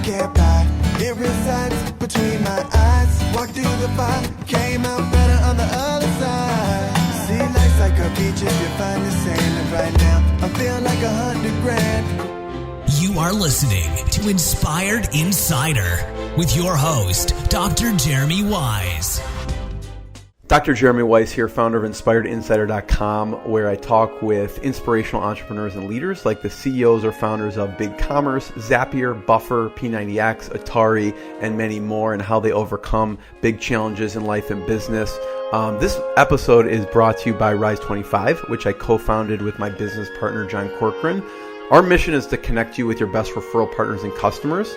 can't buy. It resides between my eyes. Walk through the fire, came out better on the other side. See, life's like a beach if you find the sand. And right now, I feel like $100,000. You are listening to Inspired Insider with your host, Dr. Jeremy Wise. Dr. Jeremy Weiss here, founder of InspiredInsider.com, where I talk with inspirational entrepreneurs and leaders like the CEOs or founders of BigCommerce, Zapier, Buffer, P90X, Atari, and many more, and how they overcome big challenges in life and business. This episode is brought to you by Rise25, which I co-founded with my business partner, John Corcoran. Our mission is to connect you with your best referral partners and customers.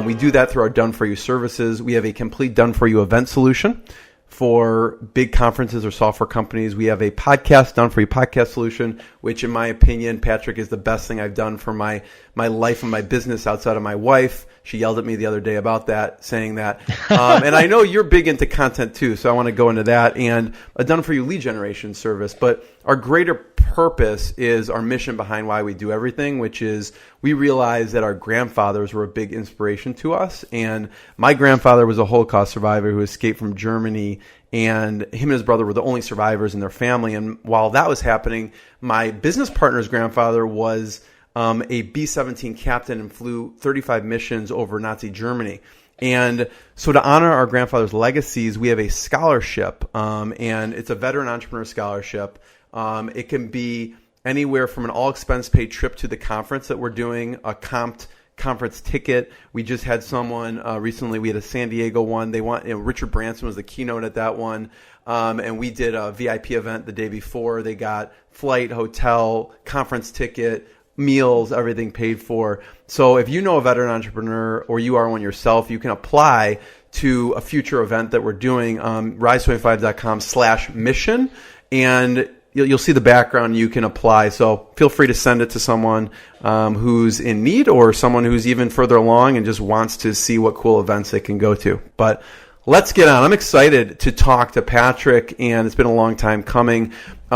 We do that through our done-for-you services. We have a complete done-for-you event solution for big conferences or software companies. We have a podcast, done-for-you podcast solution, which in my opinion, Patrick, is the best thing I've done for my life and my business outside of my wife. She yelled at me the other day about that, saying that. And I know you're big into content too, so I want to go into that, and a done-for-you lead generation service. But our greater purpose is our mission behind why we do everything, which is we realize that our grandfathers were a big inspiration to us. And my grandfather was a Holocaust survivor who escaped from Germany, and him and his brother were the only survivors in their family. And while that was happening, my business partner's grandfather was a B-17 captain and flew 35 missions over Nazi Germany. And so to honor our grandfather's legacies, we have a scholarship, and it's a veteran entrepreneur scholarship. It can be anywhere from an all-expense-paid trip to the conference that we're doing, a comped conference ticket. We just had someone recently. We had a San Diego one. Richard Branson was the keynote at that one, and we did a VIP event the day before. They got flight, hotel, conference ticket, meals, everything paid for. So if you know a veteran entrepreneur or you are one yourself, you can apply to a future event that we're doing, rise25.com/mission, and you'll see the background. You can apply. So feel free to send it to someone who's in need or someone who's even further along and just wants to see what cool events they can go to. But let's get on. I'm excited to talk to Patrick, and it's been a long time coming.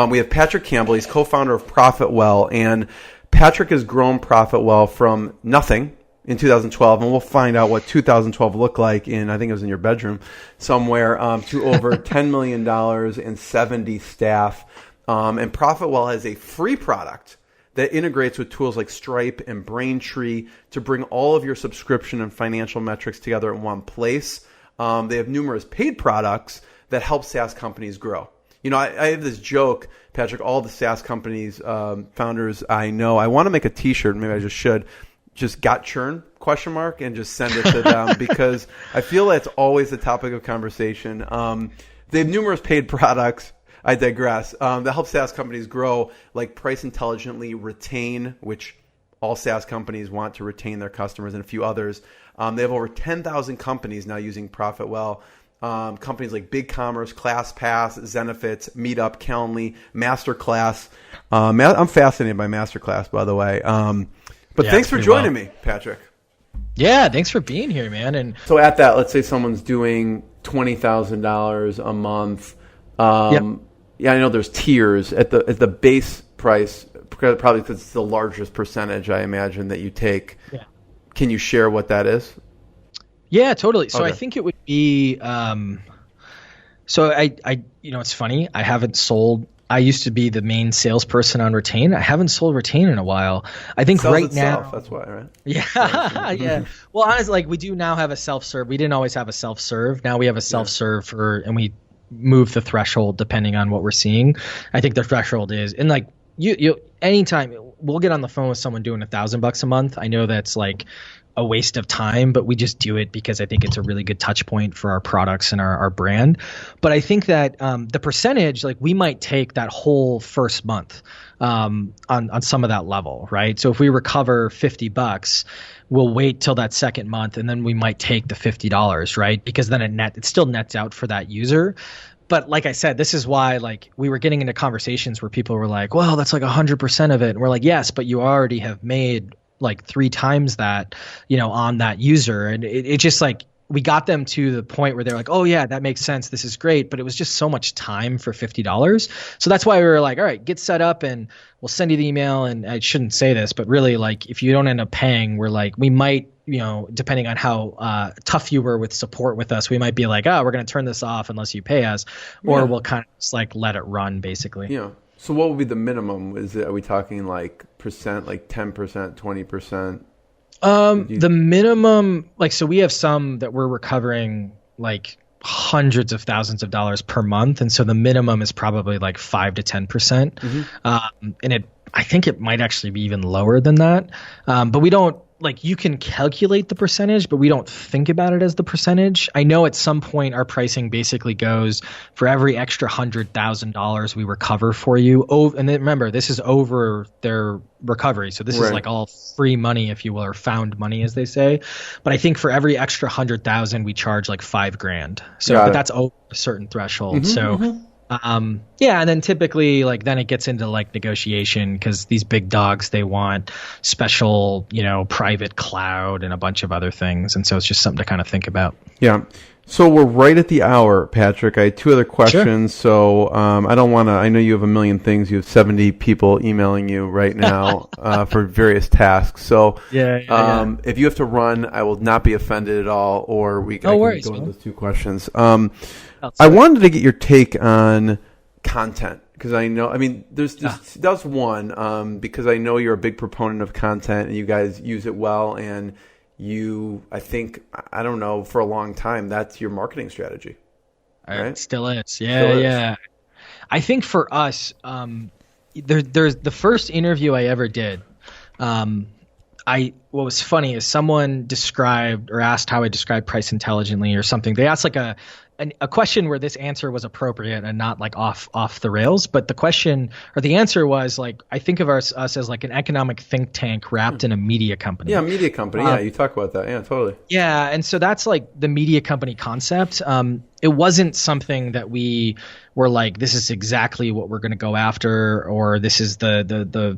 We have Patrick Campbell. He's co-founder of ProfitWell, and Patrick has grown ProfitWell from nothing in 2012, and we'll find out what 2012 looked like I think it was in your bedroom somewhere, to over $10 million and 70 staff. And ProfitWell has a free product that integrates with tools like Stripe and Braintree to bring all of your subscription and financial metrics together in one place. They have numerous paid products that help SaaS companies grow. You know, I have this joke, Patrick, all the SaaS companies, founders I know, I want to make a t-shirt, maybe I just should, just got churn, ? And just send it to them because I feel that's always the topic of conversation. They have numerous paid products. I digress. That help SaaS companies grow, like Price Intelligently, Retain, which all SaaS companies want to retain their customers, and a few others. They have over 10,000 companies now using ProfitWell. Companies like BigCommerce, ClassPass, Zenefits, Meetup, Calendly, Masterclass. I'm fascinated by Masterclass, by the way. But thanks for joining me, Patrick. Yeah, thanks for being here, man. And so at that, let's say someone's doing $20,000 a month. Yeah, I know there's tiers at the base price, probably because it's the largest percentage, I imagine, that you take. Yeah. Can you share what that is? Yeah, totally. So okay. I think it would be, so I, it's funny. I haven't sold. I used to be the main salesperson on Retain. I haven't sold Retain in a while. I think right now. That's why, right? Yeah, yeah. Well, honestly, we do now have a self-serve. We didn't always have a self-serve. Now we have a self-serve and we move the threshold depending on what we're seeing. I think the threshold is, and like you anytime we'll get on the phone with someone doing $1,000 a month. I know that's like a waste of time, but we just do it because I think it's a really good touch point for our products and our brand. But I think that the percentage, like we might take that whole first month on some of that level, right? So if we recover $50, we'll wait till that second month and then we might take the $50, right? Because then it still nets out for that user. But like I said, this is why like we were getting into conversations where people were like, well, that's like 100% of it. And we're like, yes, but you already have made like 3 times that, on that user. And it just like, we got them to the point where they're like, oh yeah, that makes sense. This is great. But it was just so much time for $50. So that's why we were like, all right, get set up and we'll send you the email. And I shouldn't say this, but really, like, if you don't end up paying, we're like, we might, depending on how tough you were with support with us, we might be like, oh, we're going to turn this off unless you pay us, or we'll kind of just like let it run basically. Yeah. So what would be the minimum? Are we talking like percent, like 10%, 20%? The minimum, like, so we have some that we're recovering like hundreds of thousands of dollars per month. And so the minimum is probably like 5 to 10%. And I think it might actually be even lower than that. But we don't, like, you can calculate the percentage, but we don't think about it as the percentage. I know at some point our pricing basically goes for every extra $100,000 we recover for you. And then remember, this is over their recovery. So this is like all free money, if you will, or found money, as they say. But I think for every extra 100,000, we charge like $5,000. So but that's over a certain threshold. Yeah, and then typically, like, then it gets into like negotiation, because these big dogs, they want special, private cloud and a bunch of other things, and so it's just something to kind of think about. Yeah. So we're right at the hour, Patrick. I had two other questions. Sure. So I don't want to. I know you have a million things. You have 70 people emailing you right now for various tasks. So if you have to run, I will not be offended at all. Or I can go into those two questions. I wanted to get your take on content, because I know, I mean, that's one, because I know you're a big proponent of content and you guys use it well, and I think, I don't know, for a long time, that's your marketing strategy. Right? It still is. Yeah. I think for us, there's the first interview I ever did. What was funny is someone described or asked how I describe price intelligently or something. They asked like a question where this answer was appropriate and not like off the rails. But the question or the answer was like, I think of us as like an economic think tank wrapped in a media company. Yeah, media company. Yeah, you talk about that. Yeah, totally. Yeah, and so that's like the media company concept. It wasn't something that we were like, this is exactly what we're going to go after, or this is the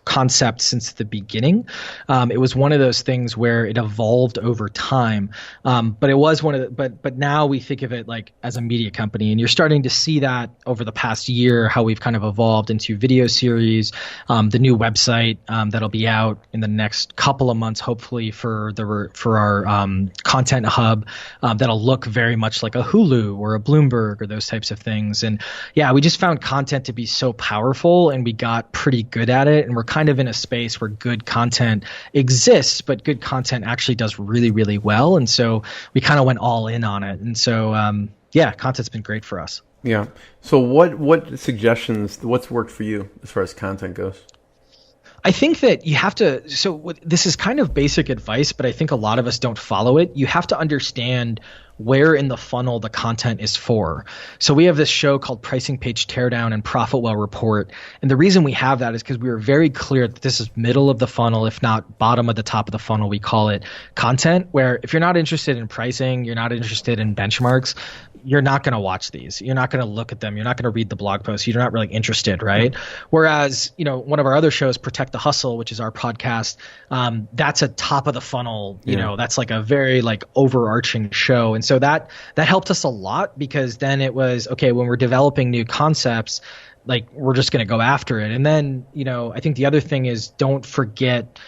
concept since the beginning. It was one of those things where it evolved over time. But it was but now we think of it like as a media company, and you're starting to see that over the past year, how we've kind of evolved into video series, the new website that'll be out in the next couple of months, hopefully for our content hub, that'll look very much like a Hulu or a Bloomberg or those types of things. And yeah, we just found content to be so powerful, and we got pretty good at it. And we're kind of in a space where good content exists, but good content actually does really, really well. And so we kind of went all in on it. And so, content's been great for us. Yeah. So what suggestions, what's worked for you as far as content goes? I think that you have to, this is kind of basic advice, but I think a lot of us don't follow it. You have to understand where in the funnel the content is for. So we have this show called Pricing Page Teardown and ProfitWell Report. And the reason we have that is because we were very clear that this is middle of the funnel, if not bottom of the top of the funnel. We call it content, where if you're not interested in pricing, you're not interested in benchmarks, you're not going to watch these. You're not going to look at them. You're not going to read the blog posts. You're not really interested, right? Whereas, one of our other shows, Protect the Hustle, which is our podcast, that's a top of the funnel, that's like a very like overarching show. And so that helped us a lot, because then it was, okay, when we're developing new concepts, like we're just going to go after it. And then, I think the other thing is, don't forget,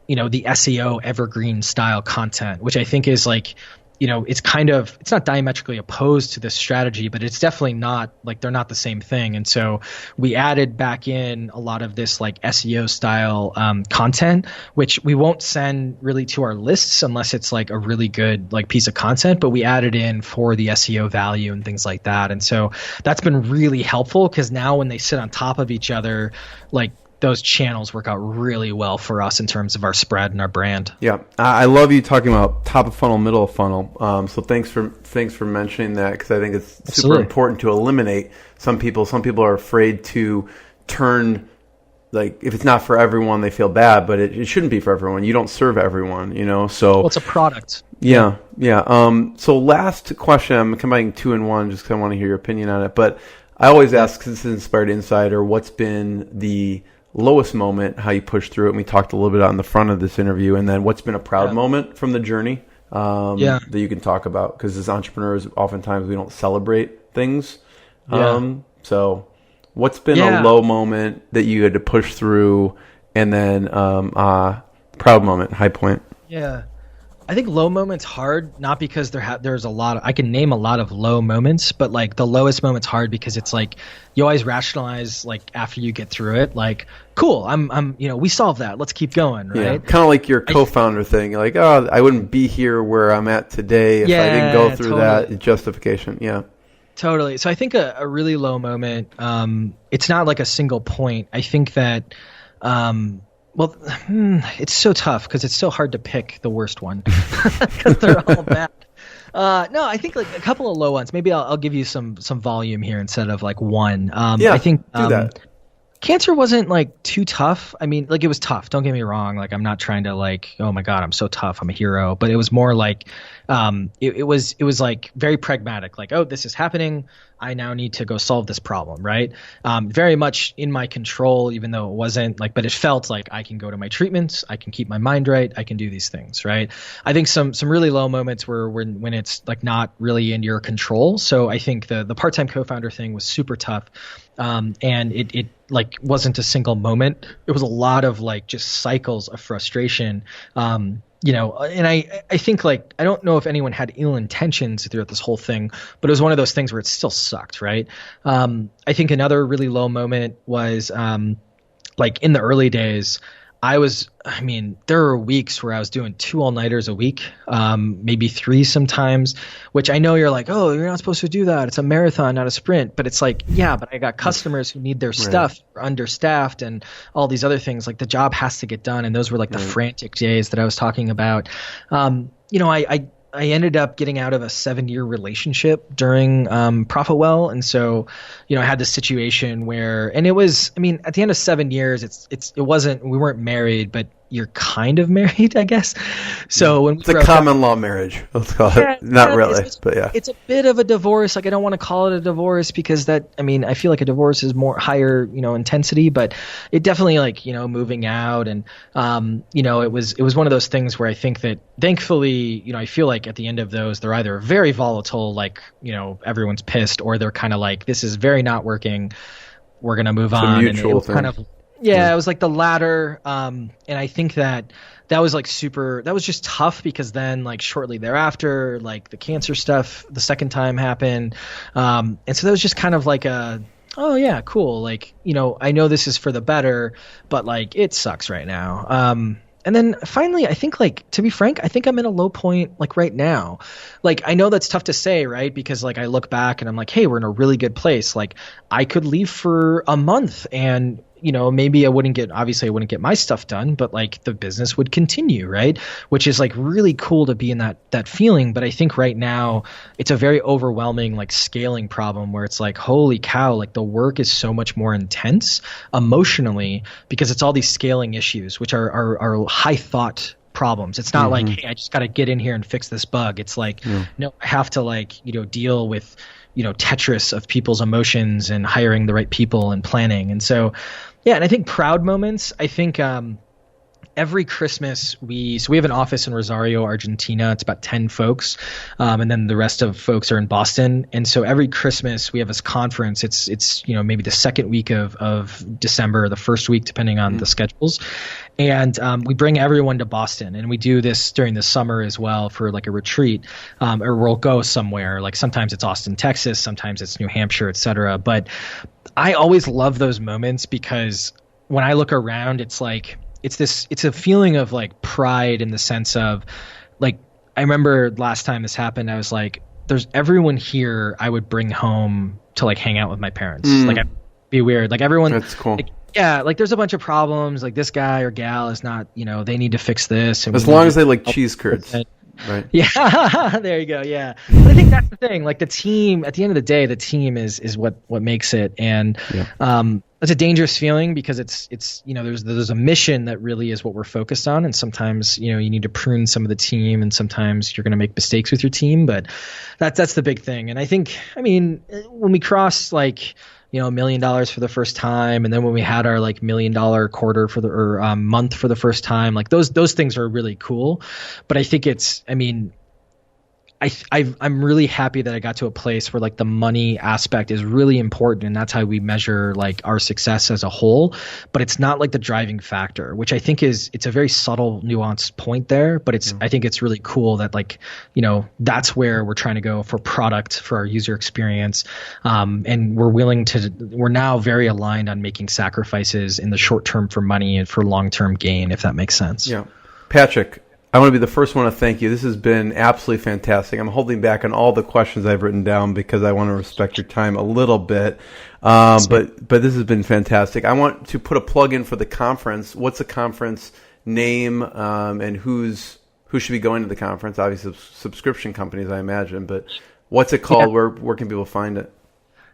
the SEO evergreen style content, which I think is like, it's not diametrically opposed to this strategy, but it's definitely not like they're not the same thing. And so we added back in a lot of this like SEO style content, which we won't send really to our lists unless it's like a really good like piece of content, but we added in for the SEO value and things like that. And so that's been really helpful, because now when they sit on top of each other, like those channels work out really well for us in terms of our spread and our brand. Yeah, I love you talking about top of funnel, middle of funnel. So thanks for mentioning that, because I think it's super important to eliminate some people. Some people are afraid to turn, like, if it's not for everyone, they feel bad, but it shouldn't be for everyone. You don't serve everyone, So it's a product. Yeah. So last question, I'm combining two in one, just because I want to hear your opinion on it. But I always ask, since it's Inspired Insider, what's been the lowest moment, how you pushed through it, and we talked a little bit on the front of this interview, and then what's been a proud moment from the journey, that you can talk about? Because as entrepreneurs, oftentimes we don't celebrate things. So what's been a low moment that you had to push through, and then proud moment, high point? Yeah. I think low moments hard, not because there's a lot of, I can name a lot of low moments, but like the lowest moment's hard because it's like you always rationalize like after you get through it, like, cool, I'm we solved that. Let's keep going, right? Yeah, kind of like your co-founder thing. You're like, oh, I wouldn't be here where I'm at today if I didn't go through that justification. Yeah. Totally. So I think a really low moment, it's not like a single point. I think that, it's so tough because it's so hard to pick the worst one because they're all bad. No, I think like a couple of low ones. Maybe I'll give you some volume here instead of like one. I think do that. Cancer wasn't like too tough. I mean, like it was tough. Don't get me wrong. Like I'm not trying to like, oh my God, I'm so tough, I'm a hero. But it was more like, it was like very pragmatic. Like, oh, this is happening. I now need to go solve this problem, right? Very much in my control, even though it wasn't like, but it felt like I can go to my treatments, I can keep my mind right, I can do these things, right? I think some really low moments were when it's like not really in your control. So I think the part-time co-founder thing was super tough. And it like wasn't a single moment. It was a lot of like just cycles of frustration. And I think like, I don't know if anyone had ill intentions throughout this whole thing, but it was one of those things where it still sucked, right? I think another really low moment was like in the early days, there were weeks where I was doing 2 all-nighters a week, maybe 3 sometimes, which I know you're like, oh, you're not supposed to do that. It's a marathon, not a sprint. But it's like, yeah, but I got customers who need their stuff, are understaffed, and all these other things. Like the job has to get done. And those were like the frantic days that I was talking about. I ended up getting out of a 7-year relationship during ProfitWell, and so I had this situation where, and it was, at the end of 7 years, it wasn't, we weren't married, but you're kind of married, I guess. So when it's a common law marriage, let's call it. Not really, but yeah. It's a bit of a divorce. Like I don't want to call it a divorce because I feel like a divorce is more higher, intensity, but it definitely like, moving out and, it was one of those things where I think that thankfully, I feel like at the end of those, they're either very volatile, like, everyone's pissed, or they're kind of like, this is very not working. We're going to move on. And it was kind of, it was like the latter. And I think that was like that was just tough because then like shortly thereafter, like the cancer stuff, the second time happened. And so that was just kind of like oh yeah, cool. Like, I know this is for the better, but like it sucks right now. And then finally, I think like, to be frank, I think I'm in a low point like right now. Like, I know that's tough to say, right? Because like I look back and I'm like, hey, we're in a really good place. Like I could leave for a month and maybe I wouldn't get my stuff done, but like the business would continue, right? Which is like really cool to be in that feeling. But I think right now it's a very overwhelming like scaling problem where it's like, holy cow, like the work is so much more intense emotionally because it's all these scaling issues, which are high thought problems. It's not like, hey, I just got to get in here and fix this bug. It's like, no, I have to like, deal with, Tetris of people's emotions and hiring the right people and planning. And so, yeah, and I think proud moments, I think every Christmas we have an office in Rosario, Argentina. It's about 10 folks. And then the rest of folks are in Boston. And so every Christmas we have this conference. It's maybe the second week of December, or the first week, depending on the schedules. And we bring everyone to Boston, and we do this during the summer as well for like a retreat, or we'll go somewhere. Like sometimes it's Austin, Texas, sometimes it's New Hampshire, et cetera. But I always love those moments because when I look around, it's like, it's a feeling of like pride in the sense of like, I remember last time this happened, I was like, there's everyone here I would bring home to like hang out with my parents. Like I'd be weird. Like everyone, that's cool. Like, yeah, like there's a bunch of problems. Like this guy or gal is not, they need to fix this. And as long as they like cheese curds. Right. Yeah, there you go. Yeah, but I think that's the thing. Like the team, at the end of the day, the team is what makes it, and it's a dangerous feeling because it's there's a mission that really is what we're focused on, and sometimes you need to prune some of the team, and sometimes you're going to make mistakes with your team, but that's the big thing. And I think, when we cross like $1 million for the first time, and then when we had our like $1 million quarter month for the first time, like those things are really cool. But I think it's I'm really happy that I got to a place where like the money aspect is really important, and that's how we measure like our success as a whole. But it's not like the driving factor, which I think it's a very subtle, nuanced point there. But I think it's really cool that like, you know, that's where we're trying to go for product, for our user experience, and we're now very aligned on making sacrifices in the short term for money and for long term gain, if that makes sense. Yeah, Patrick, I want to be the first one to thank you. This has been absolutely fantastic. I'm holding back on all the questions I've written down because I want to respect your time a little bit. But this has been fantastic. I want to put a plug in for the conference. What's the conference name, and who should be going to the conference? Obviously, subscription companies, I imagine. But what's it called? Yeah. Where can people find it?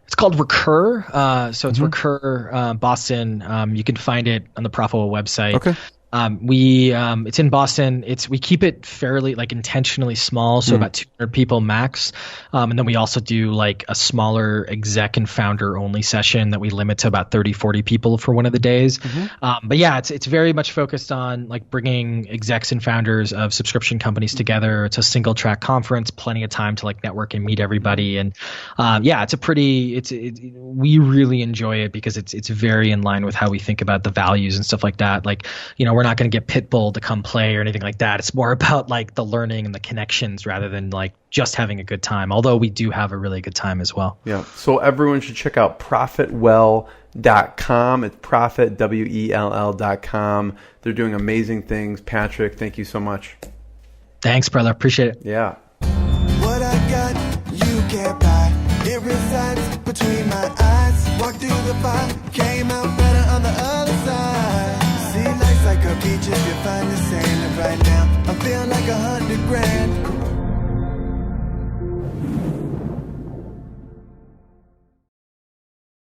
It's called Recur. So it's Recur Boston. You can find it on the ProfitWell website. Okay. It's in Boston. We keep it fairly like intentionally small, so about 200 people max. And then we also do like a smaller exec and founder only session that we limit to about 30, 40 people for one of the days. But yeah, it's very much focused on like bringing execs and founders of subscription companies together. It's a single track conference, plenty of time to like network and meet everybody. And yeah, we really enjoy it because it's very in line with how we think about the values and stuff like that. Like, you know, we're not going to get Pitbull to come play or anything like that. It's more about like the learning and the connections rather than like just having a good time, although we do have a really good time as well. Yeah. So everyone should check out ProfitWell.com. It's Profit, WELL.com. They're doing amazing things. Patrick, thank you so much. Thanks, brother. Appreciate it. Yeah. What I got, you can't buy. It resides between my eyes. Walked through the fire, came out better on the other side. See, life's like a beach if you find the sand. And right now, I feel like $100 grand.